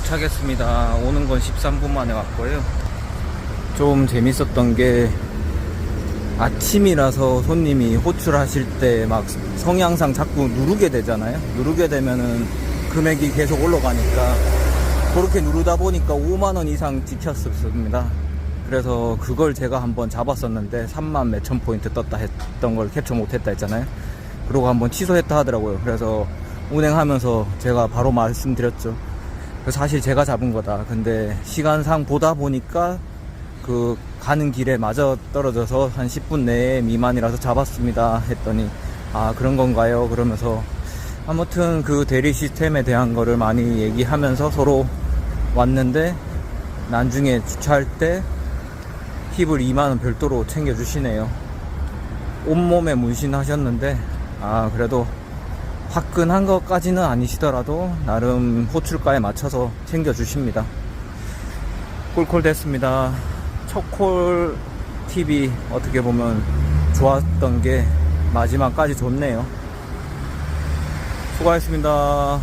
도착했습니다. 오는 건 13분 만에 왔고요. 좀 재밌었던 게 아침이라서 손님이 호출하실 때 막 성향상 자꾸 누르게 되잖아요. 누르게 되면은 금액이 계속 올라가니까 그렇게 누르다 보니까 5만원 이상 찍혔습니다. 그래서 그걸 제가 한번 잡았었는데 3만 몇천 포인트 떴다 했던 걸 캡처 못했다 했잖아요. 그러고 한번 취소했다 하더라고요. 그래서 운행하면서 제가 바로 말씀드렸죠. 사실 제가 잡은 거다. 근데 시간상 보다 보니까 그 가는 길에 맞아 떨어져서 한 10분 내에 미만이라서 잡았습니다 했더니 아 그런 건가요? 그러면서 아무튼 그 대리 시스템에 대한 거를 많이 얘기하면서 서로 왔는데 나중에 주차할 때 팁을 2만원 별도로 챙겨주시네요. 온몸에 문신하셨는데 아 그래도 화끈한 것까지는 아니시더라도 나름 호출가에 맞춰서 챙겨주십니다. 꿀콜 됐습니다. 첫 콜 팁이 어떻게 보면 좋았던 게 마지막까지 좋네요. 수고하셨습니다.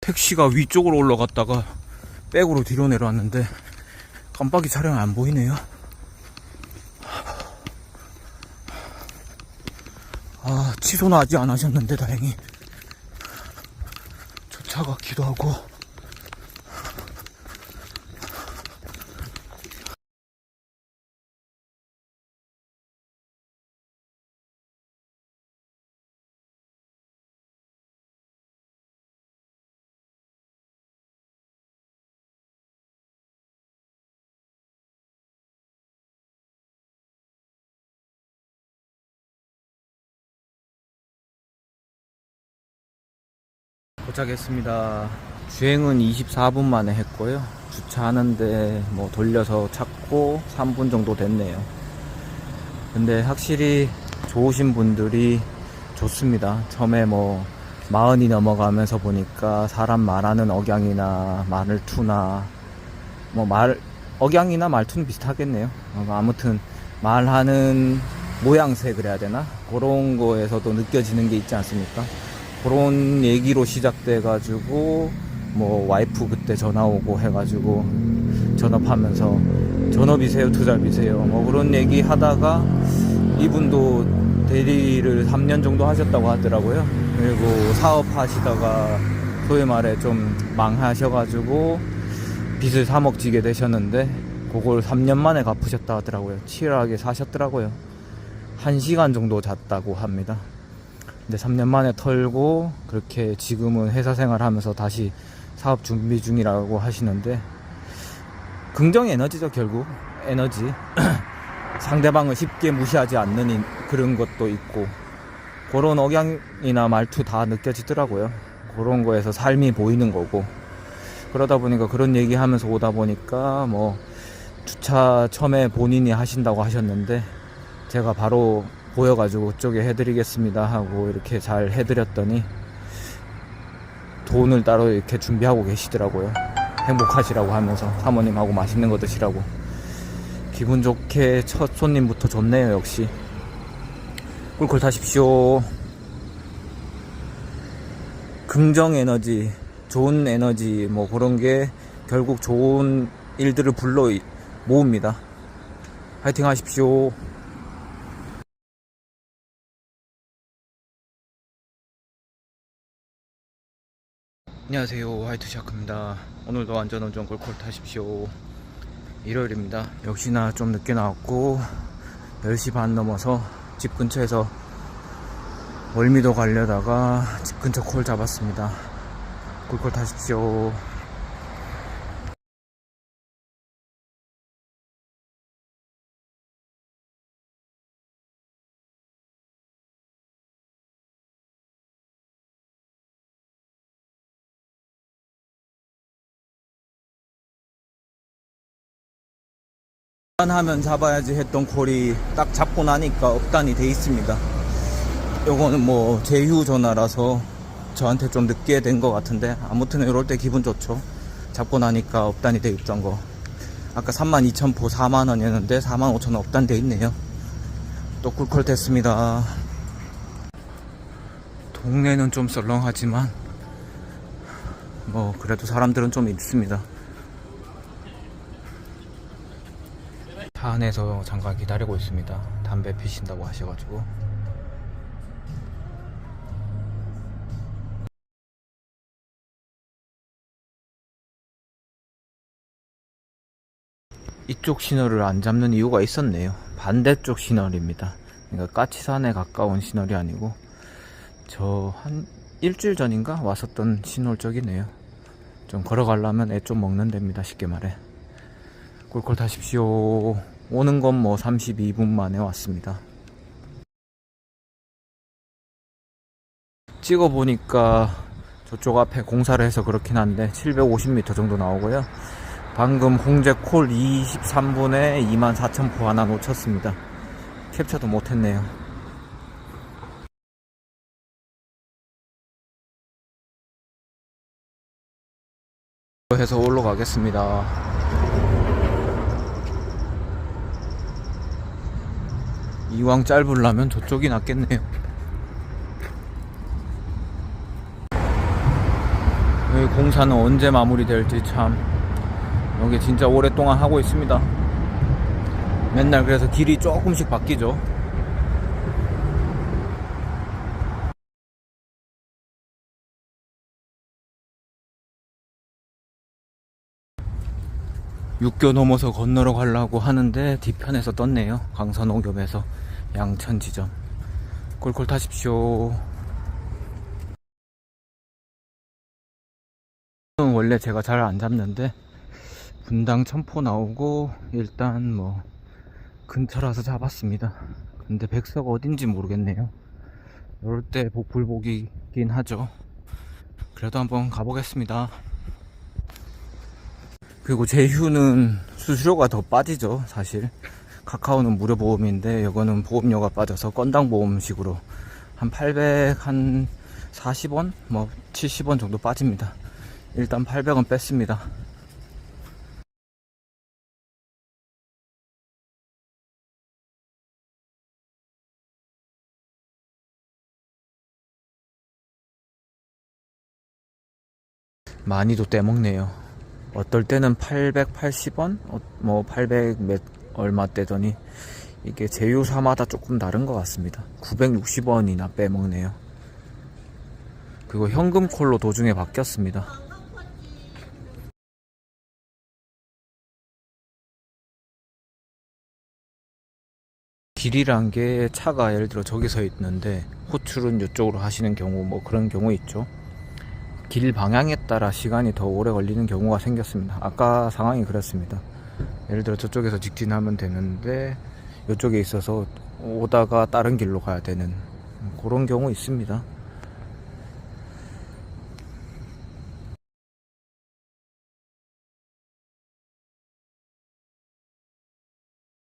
택시가 위쪽으로 올라갔다가 백으로 뒤로 내려왔는데 깜빡이 차량이 안 보이네요. 아 취소는 아직 안 하셨는데 다행히 저 차 같기도 하고. 도착했습니다. 주행은 24분 만에 했고요. 주차하는데 뭐 돌려서 찾고 3분 정도 됐네요. 근데 확실히 좋으신 분들이 좋습니다. 처음에 뭐 마흔이 넘어가면서 보니까 사람 말하는 억양이나 말투나 뭐 억양이나 말투는 비슷하겠네요. 아무튼 말하는 모양새 그래야 되나? 그런 거에서도 느껴지는 게 있지 않습니까? 그런 얘기로 시작돼 가지고 뭐 와이프 그때 전화 오고 해가지고 전업하면서 전업이세요 투잡이세요 뭐 그런 얘기 하다가 이분도 대리를 3년 정도 하셨다고 하더라고요. 그리고 사업하시다가 소위 말해 좀 망하셔가지고 빚을 3억 지게 되셨는데 그걸 3년 만에 갚으셨다 하더라고요. 치열하게 사셨더라고요. 1시간 정도 잤다고 합니다. 근데 3년 만에 털고 그렇게 지금은 회사 생활하면서 다시 사업 준비 중이라고 하시는데 긍정 에너지죠. 결국 에너지 상대방을 쉽게 무시하지 않는 그런 것도 있고 그런 억양이나 말투 다 느껴지더라고요. 그런 거에서 삶이 보이는 거고 그러다 보니까 그런 얘기 하면서 오다 보니까 뭐 주차 처음에 본인이 하신다고 하셨는데 제가 바로 보여가지고 그쪽에 해드리겠습니다 하고 이렇게 잘 해드렸더니 돈을 따로 이렇게 준비하고 계시더라고요. 행복하시라고 하면서 사모님하고 맛있는 거 드시라고. 기분 좋게 첫 손님부터 좋네요. 역시 꿀꿀 타십시오. 긍정 에너지, 좋은 에너지 뭐 그런 게 결국 좋은 일들을 불러 모읍니다. 화이팅 하십시오. 안녕하세요, 화이트샤크입니다. 오늘도 안전운전 꿀꿀 타십시오. 일요일입니다. 역시나 좀 늦게 나왔고 10시 반 넘어서 집 근처에서 월미도 가려다가 집 근처 콜 잡았습니다. 꿀꿀 타십시오. 하면 잡아야지 했던 콜이 딱 잡고 나니까 업단이 돼 있습니다. 요거는 뭐 제휴 전화라서 저한테 좀 늦게 된 것 같은데, 아무튼 이럴 때 기분 좋죠. 잡고 나니까 업단이 돼 있던 거. 아까 32,000포 4만원이었는데 45,000원 업단 돼 있네요. 또 꿀콜 됐습니다. 동네는 좀 썰렁하지만 뭐 그래도 사람들은 좀 있습니다. 차 안에서 잠깐 기다리고 있습니다. 담배 피신다고 하셔가지고. 이쪽 신호를 안 잡는 이유가 있었네요. 반대쪽 신호입니다. 그러니까 까치산에 가까운 신호이 아니고 저 한 일주일 전인가 왔었던 신호 쪽이네요. 좀 걸어가려면 애 좀 먹는 데입니다. 쉽게 말해. 꿀꿀 타십시오. 오는 건 뭐 32분 만에 왔습니다. 찍어보니까 저쪽 앞에 공사를 해서 그렇긴 한데 750m 정도 나오고요. 방금 홍제콜 23분에 24,000포 하나 놓쳤습니다. 캡처도 못했네요. 해서 올라가겠습니다. 이왕 짧으려면 저쪽이 낫겠네요. 여기 공사는 언제 마무리될지 참, 여기 진짜 오랫동안 하고 있습니다. 맨날 그래서 길이 조금씩 바뀌죠. 육교 넘어서 건너러 가려고 하는데 뒤편에서 떴네요. 강선오겹에서 양천 지점. 꿀꿀 타십시오. 원래 제가 잘 안 잡는데 분당 1000포 나오고 일단 뭐 근처라서 잡았습니다. 근데 백석 어딘지 모르겠네요. 이럴 때 복불복이긴 하죠. 그래도 한번 가보겠습니다. 그리고 제휴는 수수료가 더 빠지죠. 사실 카카오는 무료 보험인데 이거는 보험료가 빠져서 건당 보험식으로 한 840원 뭐 70원 정도 빠집니다. 일단 800원 뺐습니다. 많이도 떼먹네요. 어떨 때는 880원? 뭐 800 몇 얼마 떼더니 이게 제휴사마다 조금 다른 것 같습니다. 960원이나 빼먹네요. 그리고 현금콜로 도중에 바뀌었습니다. 길이란 게 차가 예를 들어 저기 서 있는데 호출은 이쪽으로 하시는 경우 뭐 그런 경우 있죠. 길 방향에 따라 시간이 더 오래 걸리는 경우가 생겼습니다. 아까 상황이 그랬습니다. 예를 들어 저쪽에서 직진하면 되는데 이쪽에 있어서 오다가 다른 길로 가야 되는 그런 경우 있습니다.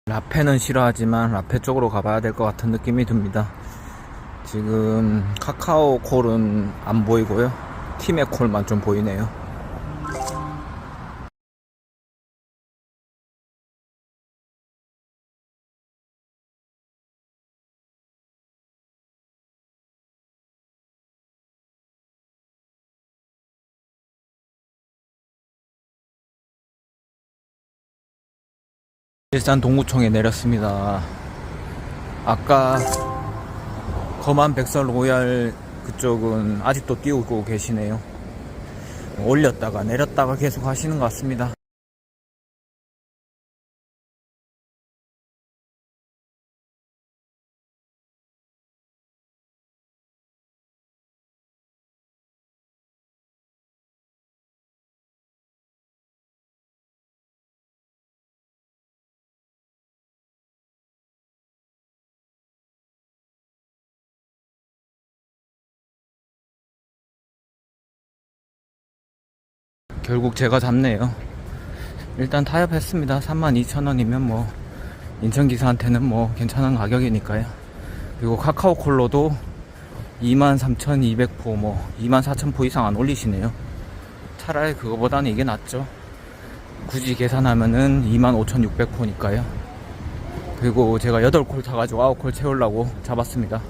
라페는 싫어하지만 라페 쪽으로 가봐야 될 것 같은 느낌이 듭니다. 지금 카카오 콜은 안 보이고요. 팀의 콜만 좀 보이네요. 일산 동구청에 내렸습니다. 아까 거만 백설 로얄 그쪽은 아직도 띄우고 계시네요. 올렸다가 내렸다가 계속 하시는 것 같습니다. 결국 제가 잡네요. 일단 타협했습니다. 32,000원이면 뭐 인천기사한테는 뭐 괜찮은 가격이니까요. 그리고 카카오콜로도 23,200포 뭐 24,000포 이상 안 올리시네요. 차라리 그거보다는 이게 낫죠. 굳이 계산하면은 25,600포니까요. 그리고 제가 8콜 타가지고 9콜 채우려고 잡았습니다.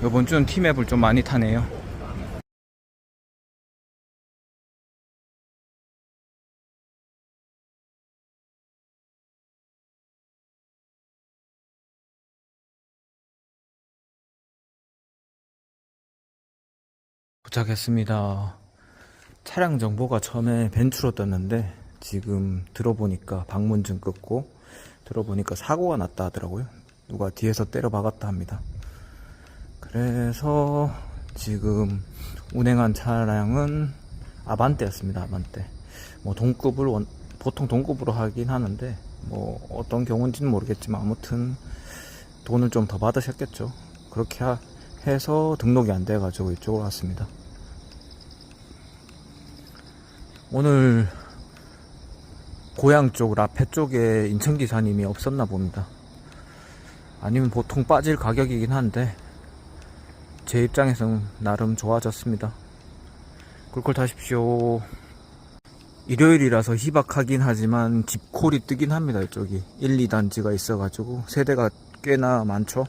요번 주는 티맵을 좀 많이 타네요. 도착했습니다. 차량 정보가 처음에 벤츠로 떴는데 지금 들어보니까 방문증 끊고 들어보니까 사고가 났다 하더라고요. 누가 뒤에서 때려 박았다 합니다. 그래서 지금 운행한 차량은 아반떼였습니다. 아반떼. 뭐 동급을 보통 동급으로 하긴 하는데 뭐 어떤 경우인지는 모르겠지만 아무튼 돈을 좀 더 받으셨겠죠. 그렇게 해서 등록이 안 돼가지고 이쪽으로 왔습니다. 오늘 고향 쪽 라페 쪽에 인천기사님이 없었나 봅니다. 아니면 보통 빠질 가격이긴 한데 제 입장에서는 나름 좋아졌습니다. 꿀꿀 타십시오. 일요일이라서 희박하긴 하지만 집콜이 뜨긴 합니다. 이쪽이 1, 2단지가 있어가지고 세대가 꽤나 많죠.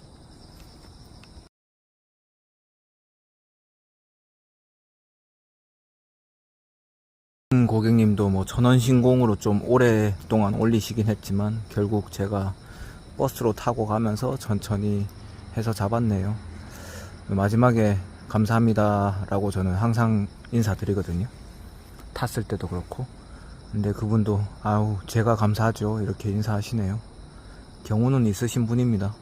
고객님도 뭐 전원 신공으로 좀 오랫동안 올리시긴 했지만 결국 제가 버스로 타고 가면서 천천히 해서 잡았네요. 마지막에 감사합니다 라고 저는 항상 인사드리거든요. 탔을 때도 그렇고. 근데 그분도 아우 제가 감사하죠 이렇게 인사하시네요. 경우는 있으신 분입니다.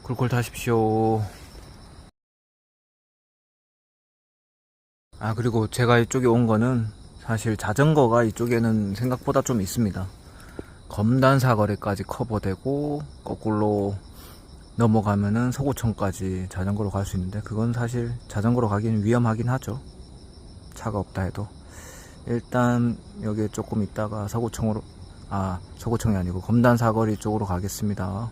쿨쿨 타십시오. 아 그리고 제가 이쪽에 온 거는 사실 자전거가 이쪽에는 생각보다 좀 있습니다. 검단 사거리까지 커버되고 거꾸로 넘어가면은 서구청까지 자전거로 갈 수 있는데 그건 사실 자전거로 가기는 위험하긴 하죠. 차가 없다 해도. 일단 여기에 조금 있다가 서구청으로 서구청이 아니고 검단 사거리 쪽으로 가겠습니다.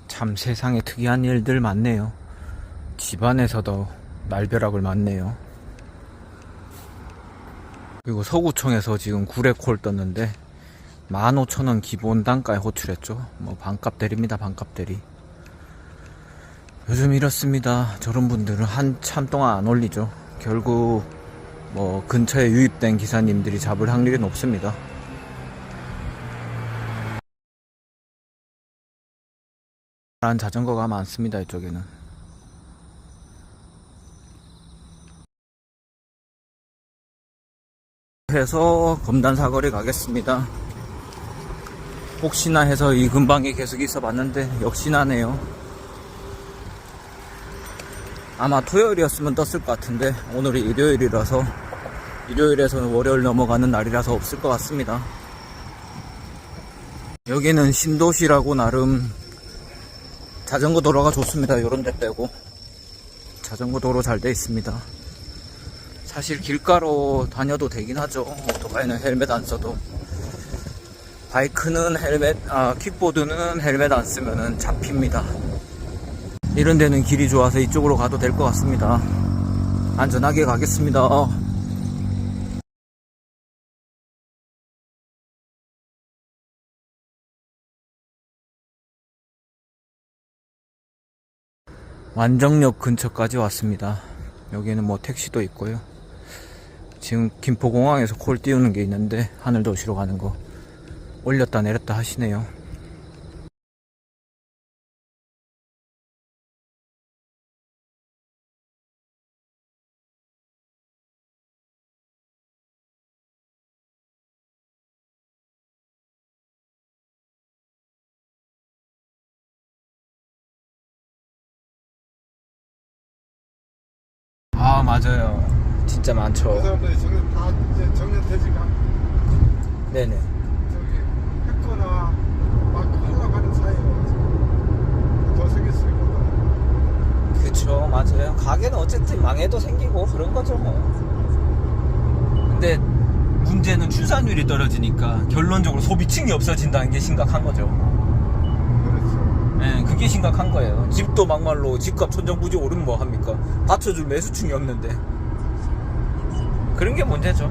참 세상에 특이한 일들 많네요. 집안에서도 날벼락을 맞네요. 그리고 서구청에서 지금 구례콜 떴는데 15,000원 기본 단가에 호출했죠. 뭐 반값 대리입니다. 반값 대리. 요즘 이렇습니다. 저런 분들은 한참 동안 안 올리죠. 결국 뭐 근처에 유입된 기사님들이 잡을 확률이 높습니다. 한 자전거가 많습니다. 이쪽에는. 해서 검단 사거리 가겠습니다. 혹시나 해서 이 근방에 계속 있어 봤는데 역시나네요. 아마 토요일이었으면 떴을 것 같은데 오늘이 일요일이라서 일요일에서 월요일 넘어가는 날이라서 없을 것 같습니다. 여기는 신도시라고 나름 자전거 도로가 좋습니다. 요런 데 빼고 자전거 도로 잘 돼 있습니다. 사실 길가로 다녀도 되긴 하죠. 오토바이는 헬멧 안 써도. 바이크는 킥보드는 헬멧 안 쓰면은 잡힙니다. 이런 데는 길이 좋아서 이쪽으로 가도 될 것 같습니다. 안전하게 가겠습니다. 완정역 근처까지 왔습니다. 여기는 뭐 택시도 있고요. 지금 김포공항에서 콜 띄우는 게 있는데 하늘도시로 가는 거 올렸다 내렸다 하시네요. 아, 맞아요. 진짜 그 많죠. 사람들이 다 이제 정년퇴직한 네네. 저기 했거나 막 하려고 하는 사이에 더 생길 수 있거든. 그쵸, 맞아요. 가게는 어쨌든 망해도 생기고 그런 거죠, 뭐. 근데 문제는 출산율이 떨어지니까 결론적으로 소비층이 없어진다는 게 심각한 거죠. 그렇죠. 예, 그게 심각한 거예요. 집도 막말로 집값 천정부지 오르면 뭐 합니까? 받쳐줄 매수층이 없는데. 그런 게 문제죠.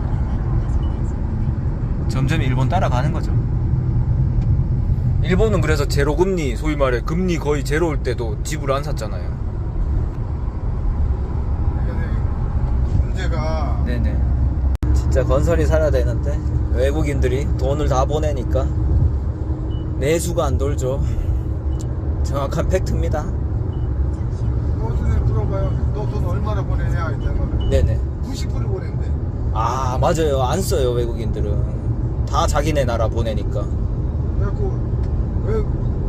점점 일본 따라가는 거죠. 일본은 그래서 제로금리, 소위 말해 금리 거의 제로일 때도 집을 안 샀잖아요. 이게 문제가 네네. 진짜 건설이 살아야 되는데 외국인들이 돈을 다 보내니까 내수가 안 돌죠. 정확한 팩트입니다. 어떤 애 물어봐요. 너 돈 얼마나 보내냐 이랬더니 네네. 90불을 보낸대. 아, 맞아요. 안 써요, 외국인들은. 다 자기네 나라 보내니까. 그래갖고 왜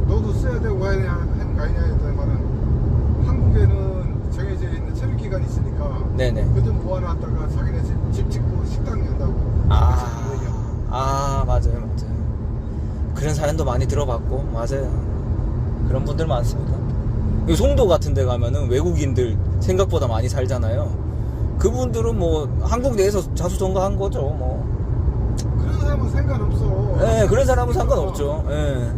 너도 써야 되고 와야 하는 거 아니냐 했더니 말은 한국에는 정해져 있는 체류 기간이 있으니까 네네. 그 돈 모아놨다가 자기네 집 짓고 식당 연다고. 아, 맞아요, 맞아요. 그런 사연도 많이 들어봤고, 맞아요. 그런 분들 많습니다. 이 송도 같은 데 가면은 외국인들 생각보다 많이 살잖아요. 그분들은 뭐 한국 내에서 자수성가한 거죠, 뭐. 그런 사람은 상관없어. 예, 그런 사람은 상관없죠. 예.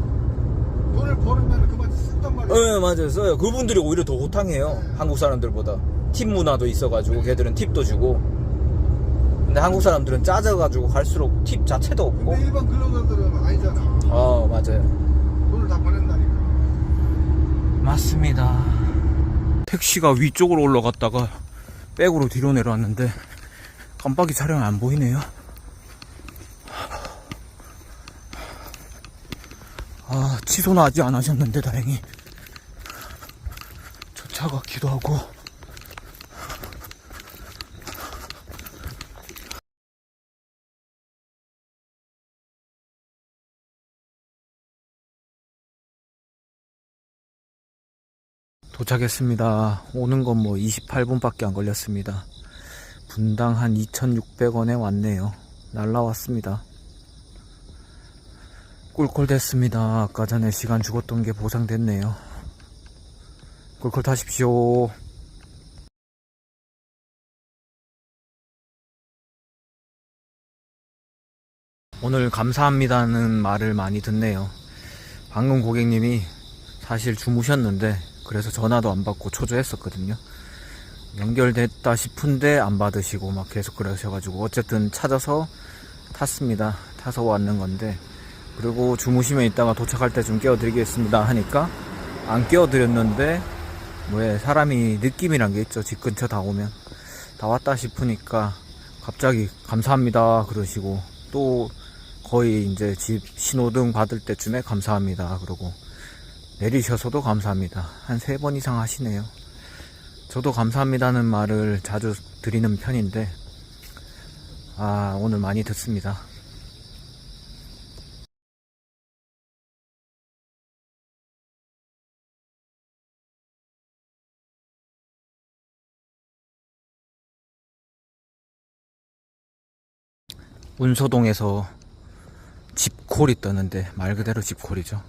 돈을 벌으면 그만 쓴단 말이야. 예, 맞아요. 써요. 그분들이 오히려 더 호탕해요. 한국 사람들보다. 팁 문화도 있어가지고, 걔들은 팁도 주고. 근데 한국 사람들은 짜져가지고 갈수록 팁 자체도 없고. 근데 일반 근로자들은 아니잖아. 맞아요. 돈을 다 보낸다니까. 맞습니다. 택시가 위쪽으로 올라갔다가 백으로 뒤로 내려왔는데 깜빡이 차량이 안 보이네요. 아, 취소는 아직 안 하셨는데 다행히 저 차 같기도 하고. 도착했습니다. 오는 건 뭐 28분밖에 안 걸렸습니다. 분당 한 2,600원에 왔네요. 날라왔습니다. 꿀콜 됐습니다. 아까 전에 시간 죽었던 게 보상됐네요. 꿀콜 타십시오. 오늘 감사합니다는 말을 많이 듣네요. 방금 고객님이 사실 주무셨는데 그래서 전화도 안 받고 초조했었거든요. 연결됐다 싶은데 안 받으시고 막 계속 그러셔가지고 어쨌든 찾아서 탔습니다. 타서 왔는 건데, 그리고 주무시면 이따가 도착할 때 좀 깨워드리겠습니다 하니까 안 깨워드렸는데, 왜 사람이 느낌이란 게 있죠. 집 근처 다 오면 다 왔다 싶으니까 갑자기 감사합니다 그러시고, 또 거의 이제 집 신호등 받을 때쯤에 감사합니다 그러고, 내리셔서도 감사합니다 한 3번 이상 하시네요. 저도 감사합니다는 말을 자주 드리는 편인데 오늘 많이 듣습니다. 운소동에서 집콜이 뜨는데 말 그대로 집콜이죠.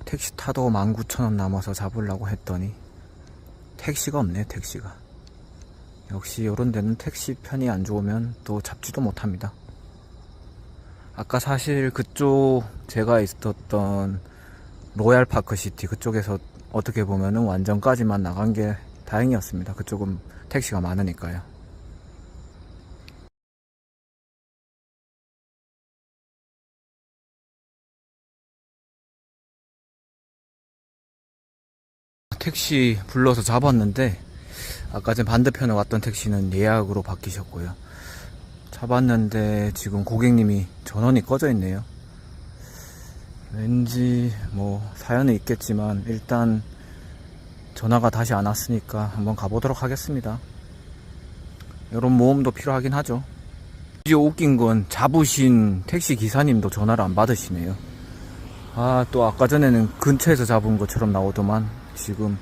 택시 타도 19,000원 남아서 잡으려고 했더니 택시가 없네. 택시가 역시 요런 데는 택시 편이 안 좋으면 또 잡지도 못합니다. 아까 사실 그쪽 제가 있었던 로얄파크시티 그쪽에서 어떻게 보면은 완전까지만 나간 게 다행이었습니다. 그쪽은 택시가 많으니까요. 택시 불러서 잡았는데 아까 전 반대편에 왔던 택시는 예약으로 바뀌셨고요. 잡았는데 지금 고객님이 전원이 꺼져 있네요. 왠지 뭐 사연은 있겠지만 일단 전화가 다시 안 왔으니까 한번 가보도록 하겠습니다. 이런 모험도 필요하긴 하죠. 이제 웃긴 건 잡으신 택시 기사님도 전화를 안 받으시네요. 또 아까 전에는 근처에서 잡은 것처럼 나오더만 지금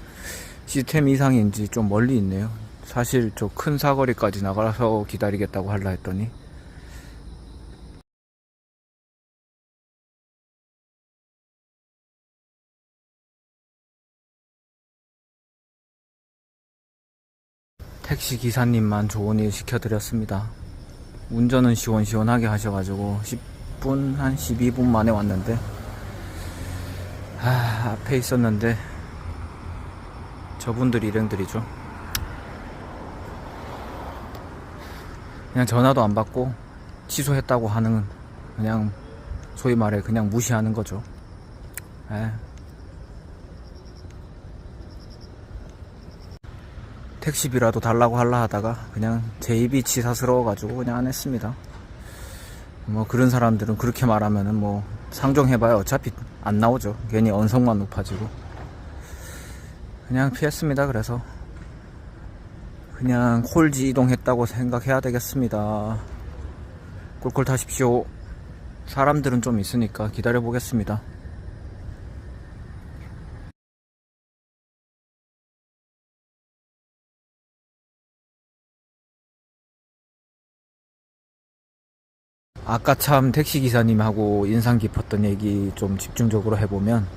시스템 이상인지 좀 멀리 있네요. 사실 저 큰 사거리까지 나가서 기다리겠다고 하려 했더니 택시 기사님만 좋은 일 시켜드렸습니다. 운전은 시원시원하게 하셔가지고 10분 한 12분 만에 왔는데 앞에 있었는데 저분들이 일행들이죠. 그냥 전화도 안 받고 취소했다고 하는, 그냥 소위 말해 그냥 무시하는 거죠. 택시비라도 달라고 하려 하다가 그냥 제 입이 치사스러워가지고 그냥 안 했습니다. 뭐 그런 사람들은 그렇게 말하면은 뭐 상종해봐야 어차피 안 나오죠. 괜히 언성만 높아지고. 그냥 피했습니다. 그래서 그냥 홀지 이동했다고 생각해야 되겠습니다. 꿀꿀 타십시오. 사람들은 좀 있으니까 기다려 보겠습니다. 아까 참 택시기사님하고 인상 깊었던 얘기 좀 집중적으로 해보면,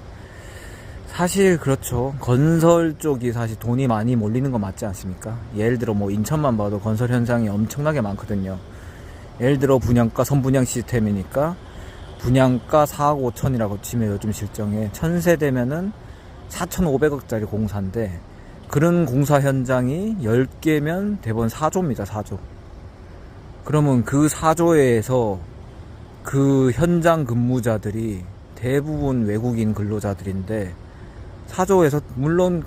사실 그렇죠. 건설 쪽이 사실 돈이 많이 몰리는 거 맞지 않습니까? 예를 들어 뭐 인천만 봐도 건설 현장이 엄청나게 많거든요. 예를 들어 분양가 선분양 시스템이니까 분양가 4억 5천이라고 치면 요즘 실정에 1000세대면은 4,500억짜리 공사인데, 그런 공사 현장이 10개면 대부분 4조입니다. 4조. 그러면 그 4조에서 그 현장 근무자들이 대부분 외국인 근로자들인데, 4조에서 물론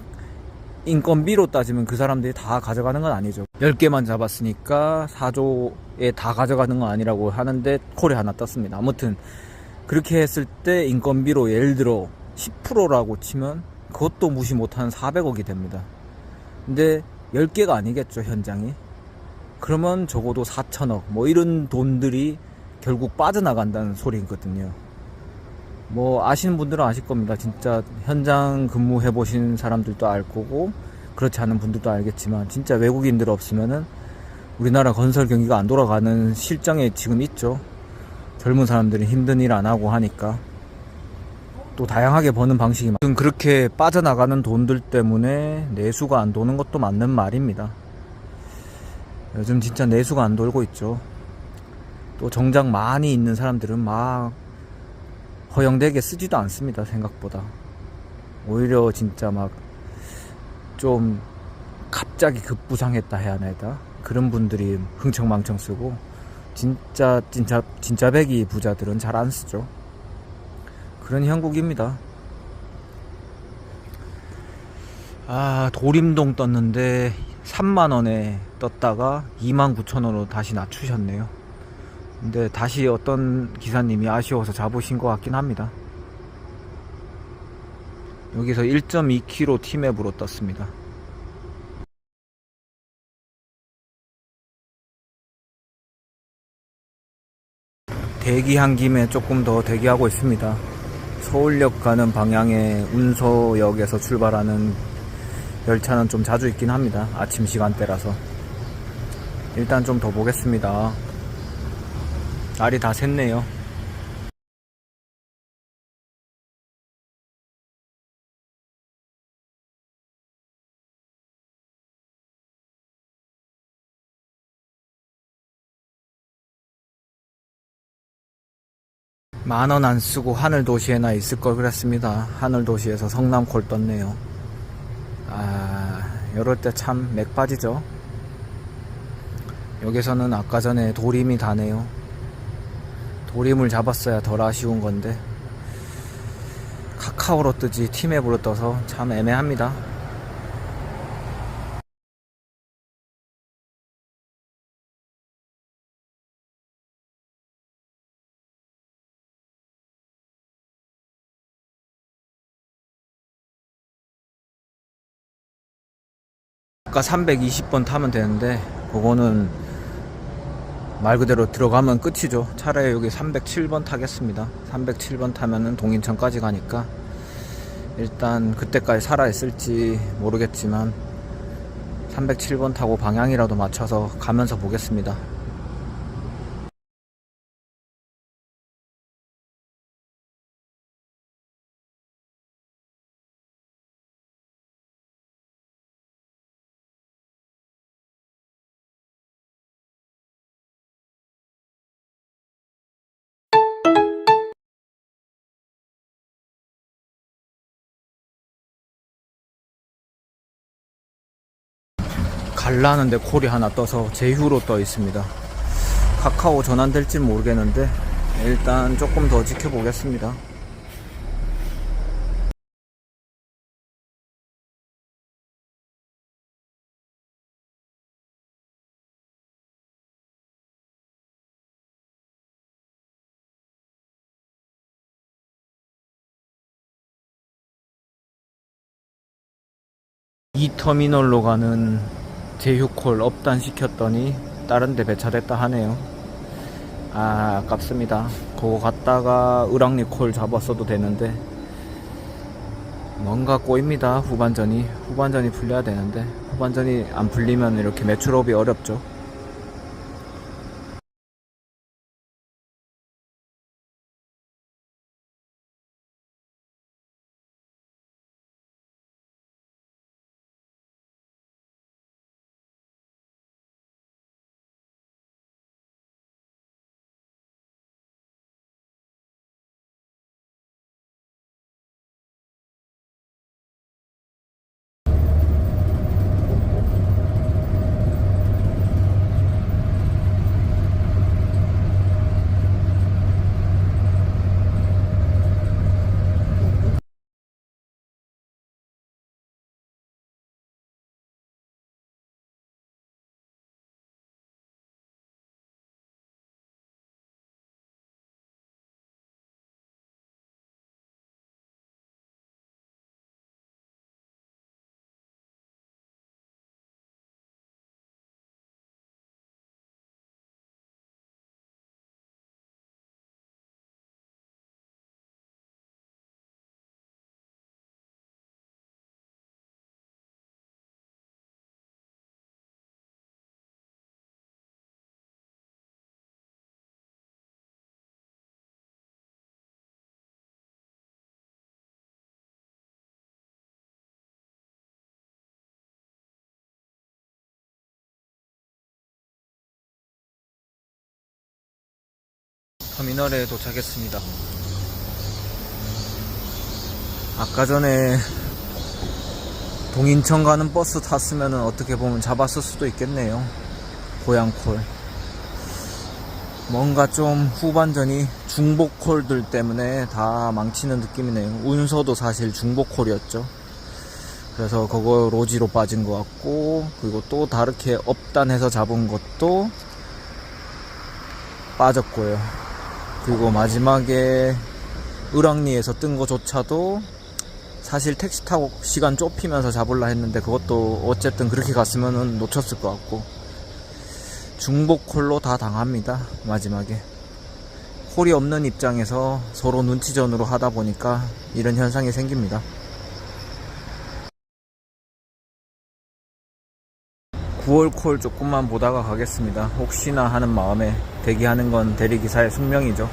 인건비로 따지면 그 사람들이 다 가져가는 건 아니죠. 10개만 잡았으니까 4조에 다 가져가는 건 아니라고 하는데 콜이 하나 떴습니다. 아무튼 그렇게 했을 때 인건비로 예를 들어 10%라고 치면 그것도 무시 못하는 400억이 됩니다. 근데 10개가 아니겠죠, 현장이. 그러면 적어도 4천억 뭐 이런 돈들이 결국 빠져나간다는 소리거든요. 뭐 아시는 분들은 아실 겁니다. 진짜 현장 근무해 보신 사람들도 알 거고, 그렇지 않은 분들도 알겠지만 진짜 외국인들 없으면은 우리나라 건설 경기가 안 돌아가는 실정에 지금 있죠. 젊은 사람들이 힘든 일 안 하고 하니까 또 다양하게 버는 방식이 그렇게 빠져나가는 돈들 때문에 내수가 안 도는 것도 맞는 말입니다. 요즘 진짜 내수가 안 돌고 있죠. 또 정작 많이 있는 사람들은 막 허영되게 쓰지도 않습니다. 생각보다 오히려 진짜 막 좀 갑자기 급부상했다 해야 하나, 그런 분들이 흥청망청 쓰고, 진짜 배기 부자들은 잘 안 쓰죠. 그런 형국입니다. 도림동 떴는데 3만원에 떴다가 29,000원으로 다시 낮추셨네요. 근데 다시 어떤 기사님이 아쉬워서 잡으신 것 같긴 합니다. 여기서 1.2km T맵으로 떴습니다. 대기한 김에 조금 더 대기하고 있습니다. 서울역 가는 방향의 운서역에서 출발하는 열차는 좀 자주 있긴 합니다. 아침 시간대라서. 일단 좀 더 보겠습니다. 날이 다 샜네요. 만원 안 쓰고 하늘도시에나 있을 걸 그랬습니다. 하늘도시에서 성남콜 떴네요. 이럴 때 참 맥 빠지죠. 여기서는 아까 전에 도림이 다네요. 도림을 잡았어야 덜 아쉬운 건데 카카오로 뜨지 티맵으로 떠서 참 애매합니다. 아까 320번 타면 되는데 그거는 말 그대로 들어가면 끝이죠. 차라리 여기 307번 타겠습니다. 307번 타면은 동인천까지 가니까 일단 그때까지 살아있을지 모르겠지만 307번 타고 방향이라도 맞춰서 가면서 보겠습니다. 갈라는데 콜이 하나 떠서 제휴로 떠 있습니다. 카카오 전환될지 모르겠는데 일단 조금 더 지켜보겠습니다. 이 터미널로 가는 제휴콜 업단 시켰더니 다른 데 배차됐다 하네요. 아, 아깝습니다. 그거 갔다가 을왕리 콜 잡았어도 되는데 뭔가 꼬입니다. 후반전이 풀려야 되는데 후반전이 안 풀리면 이렇게 매출업이 어렵죠. 터미널에 도착했습니다. 아까 전에 동인천 가는 버스 탔으면 어떻게 보면 잡았을 수도 있겠네요. 고양콜. 뭔가 좀 후반전이 중복콜들 때문에 다 망치는 느낌이네요. 운서도 사실 중복콜이었죠. 그래서 그거 로지로 빠진 것 같고, 그리고 또 다르게 업단해서 잡은 것도 빠졌고요. 그리고 마지막에 을왕리에서 뜬 거조차도 사실 택시 타고 시간 좁히면서 잡으려 했는데 그것도 어쨌든 그렇게 갔으면 놓쳤을 것 같고, 중복콜로 다 당합니다. 마지막에 콜이 없는 입장에서 서로 눈치전으로 하다 보니까 이런 현상이 생깁니다. 9월 콜 조금만 보다가 가겠습니다. 혹시나 하는 마음에 대기하는 건 대리기사의 숙명이죠.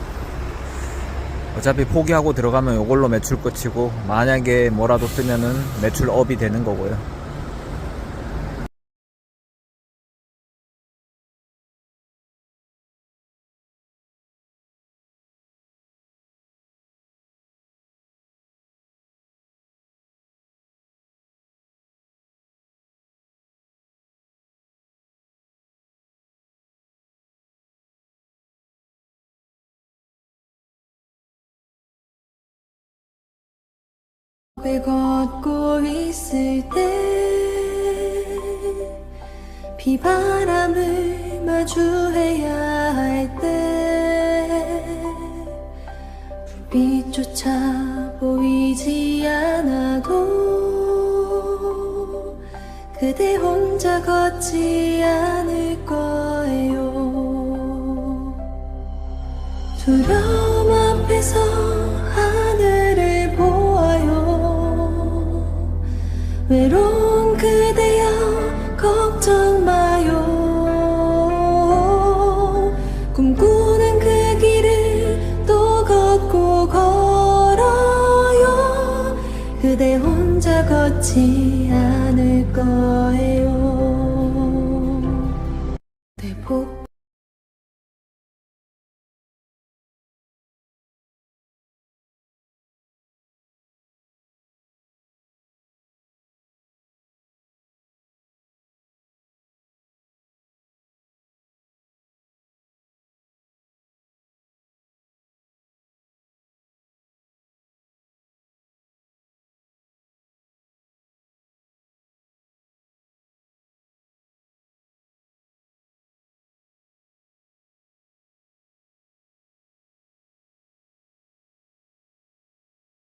어차피 포기하고 들어가면 이걸로 매출 끝이고, 만약에 뭐라도 뜨면은 매출 업이 되는 거고요. 을 걷고 있을 때 비바람을 마주해야 할 때 불빛조차 보이지 않아도 그대 혼자 걷지 않을 거예요. 두려움 앞에서 하늘을 보아요. 외로운 그대여 걷지 않을 거예요. 내 복